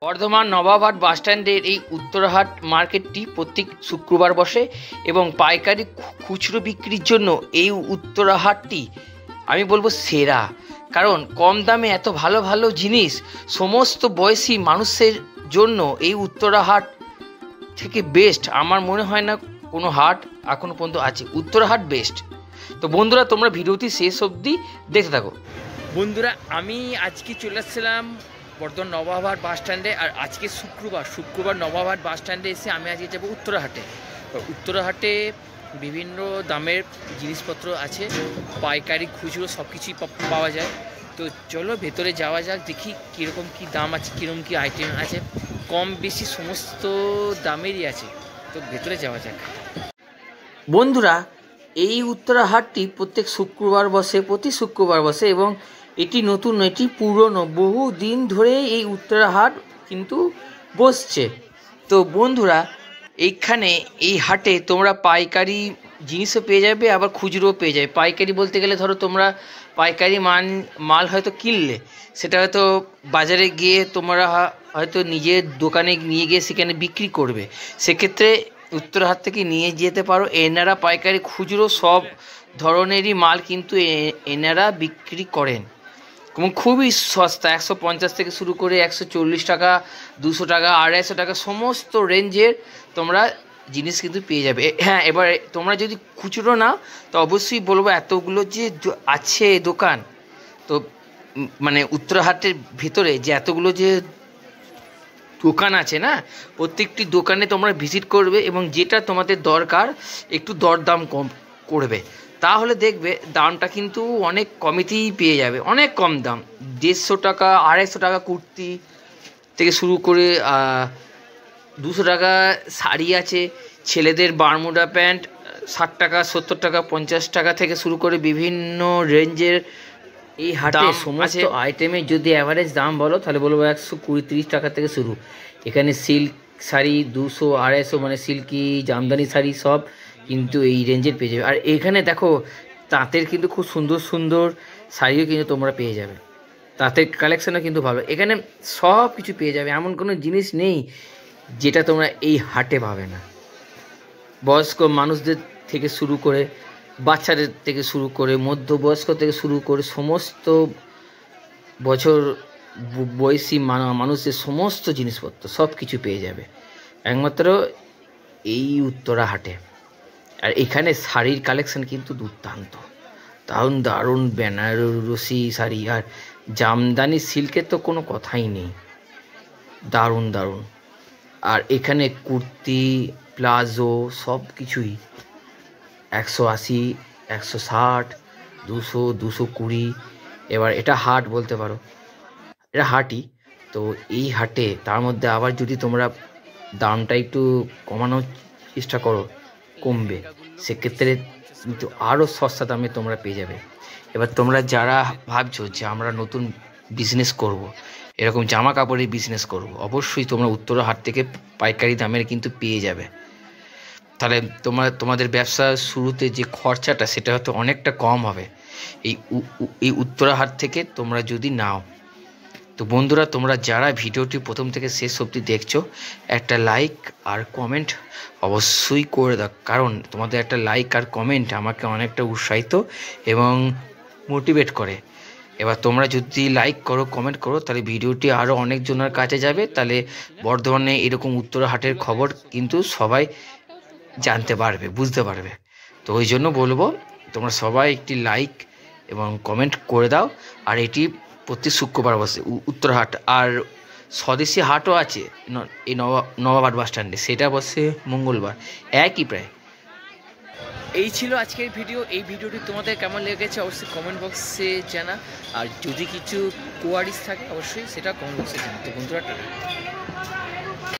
বর্ধমান নবাবহাট বাসস্ট্যান্ডের এই উত্তরহাট মার্কেটটি প্রত্যেক শুক্রবার বসে এবং পাইকারি খুচরো বিক্রির জন্য এই উত্তরহাটটি আমি বলবো সেরা। কারণ কম দামে এত ভালো ভালো জিনিস সমস্ত বয়সী মানুষের জন্য এই উত্তরহাট থেকে বেস্ট আমার মনে হয় না কোনো হাট এখনো পর্যন্ত আছে। উত্তরহাট বেস্ট। তো বন্ধুরা, তোমরা ভিডিওটি শেষ অবধি দেখতে থাকো। বন্ধুরা, আমি আজকে চলে আসছিলাম বর্ধমান নবাবহাট বাস স্ট্যান্ডে। আর আজকে শুক্রবার নবাবহাট বাস স্ট্যান্ডে এসে আমি আজকে যাবো উত্তরহাটে। উত্তরহাটে বিভিন্ন দামের জিনিসপত্র আছে, পাইকারি খুচরো সব কিছুই পাওয়া যায়। তো চলো ভেতরে যাওয়া যাক, দেখি কীরকম কী দাম আছে, কীরকম কী আইটেম আছে। কম বেশি সমস্ত দামেরই আছে, তো ভেতরে যাওয়া যাক। বন্ধুরা, এই উত্তরহাটটি প্রতি শুক্রবার বসে এবং এটি নতুন, এটি পুরনো, বহু দিন ধরে এই উত্তরহাট কিন্তু বসছে। তো বন্ধুরা, এইখানে এই হাটে তোমরা পাইকারি জিনিসও পেয়ে যাবে, আবার খুচরোও পেয়ে যাবে। পাইকারি বলতে গেলে ধরো তোমরা পাইকারি মাল হয়তো কিনলে, সেটা হয়তো বাজারে গিয়ে তোমরা হয়তো নিজের দোকানে নিয়ে গিয়ে সেখানে বিক্রি করবে, সেক্ষেত্রে উত্তরহাট থেকে নিয়ে যেতে পারো। এনারা পাইকারি খুচরো সব ধরনেরই মাল কিন্তু এনারা বিক্রি করেন এবং খুবই সস্তা। 150 থেকে শুরু করে 140 টাকা, 200 টাকা, 250 টাকা সমস্ত রেঞ্জের তোমরা জিনিস কিন্তু পেয়ে যাবে। হ্যাঁ, এবার তোমরা যদি খুচরো নাও তো অবশ্যই বলবো এতগুলো যে আছে দোকান, তো মানে উত্তরহাটের ভিতরে যে এতগুলো যে দোকান আছে না, প্রত্যেকটি দোকানে তোমরা ভিজিট করবে এবং যেটা তোমাদের দরকার একটু দরদাম কম করবে, তাহলে দেখবে দামটা কিন্তু অনেক কমেতেই পেয়ে যাবে। অনেক কম দাম, 150 টাকা, 250 টাকা কুর্তি থেকে শুরু করে 200 টাকা শাড়ি আছে। ছেলেদের বারমুডা প্যান্ট 60 টাকা, 70 টাকা, 50 টাকা থেকে শুরু করে বিভিন্ন রেঞ্জের এই হাটে সমস্ত আইটেমের যদি অ্যাভারেজ দাম বলো তাহলে বলবো 120-30 টাকা থেকে শুরু। এখানে সিল্ক শাড়ি 200-250, মানে সিল্কি জামদানি শাড়ি সব কিন্তু এই রেঞ্জের পেয়ে যাবে। আর এখানে দেখো তাঁতের কিন্তু খুব সুন্দর সুন্দর শাড়িও কিন্তু তোমরা পেয়ে যাবে। তাঁতের কালেকশানও কিন্তু ভালো, এখানে সব কিছু পেয়ে যাবে। এমন কোনো জিনিস নেই যেটা তোমরা এই হাটে পাবে না। বয়স্ক মানুষদের থেকে শুরু করে, বাচ্চাদের থেকে শুরু করে, মধ্যবয়স্ক থেকে শুরু করে সমস্ত বছর বয়সী মানুষের সমস্ত জিনিসপত্র সব কিছু পেয়ে যাবে একমাত্র এই উত্তরহাটে। আর এখানে শাড়ির কালেকশান কিন্তু দুর্দান্ত, দারুণ দারুণ বেনারসি শাড়ি আর জামদানি সিল্কের তো কোনো কথাই নেই, দারুণ দারুণ। আর এখানে কুর্তি, প্লাজো সব কিছুই 180, 160, 200, 220। এবার এটা হাট বলতে পারো, এটা হাটই। তো এই হাটে তার মধ্যে আবার যদি তোমরা দামটা একটু কমানোর চেষ্টা করো, কমবে, সেক্ষেত্রে কিন্তু আরও সস্তা দামে তোমরা পেয়ে যাবে। এবার তোমরা যারা ভাবছো যে আমরা নতুন বিজনেস করব, এরকম জামা কাপড়ের বিজনেস করব, অবশ্যই তোমরা উত্তরহাট থেকে পাইকারি দামের কিন্তু পেয়ে যাবে। তাহলে তোমাদের ব্যবসা শুরুতে যে খরচাটা সেটা হয়তো অনেকটা কম হবে এই উত্তরহাট থেকে তোমরা যদি নাও। তো বন্ধুরা, তোমরা যারা ভিডিওটি প্রথম থেকে শেষ অবধি দেখছো, একটা লাইক আর কমেন্ট অবশ্যই করে দাও, কারণ তোমাদের একটা লাইক আর কমেন্ট আমাকে অনেকটা উৎসাহিত এবং মোটিভেট করে। এবার তোমরা যদি লাইক করো, কমেন্ট করো, তাহলে ভিডিওটি আরও অনেকজনের কাছে যাবে, তাহলে বর্ধমানে এরকম উত্তরহাটের খবর কিন্তু সবাই জানতে পারবে, বুঝতে পারবে। তো ওই জন্য বলবো তোমরা সবাই একটি লাইক এবং কমেন্ট করে দাও। আর এটি প্রতি শুক্রবার বসে উত্তরহাট। আর স্বদেশি হাটও আছে এই নবাবহাট বাস স্ট্যান্ডে, সেটা বসে মঙ্গলবার, একই প্রায়। এই ছিল আজকের ভিডিও। এই ভিডিওটি তোমাদের কেমন লেগেছে অবশ্যই কমেন্ট বক্সে জানা, আর যদি কিছু কোয়ারিজ থাকে অবশ্যই সেটা কমেন্ট বক্সে জানা। তো বন্ধুরা,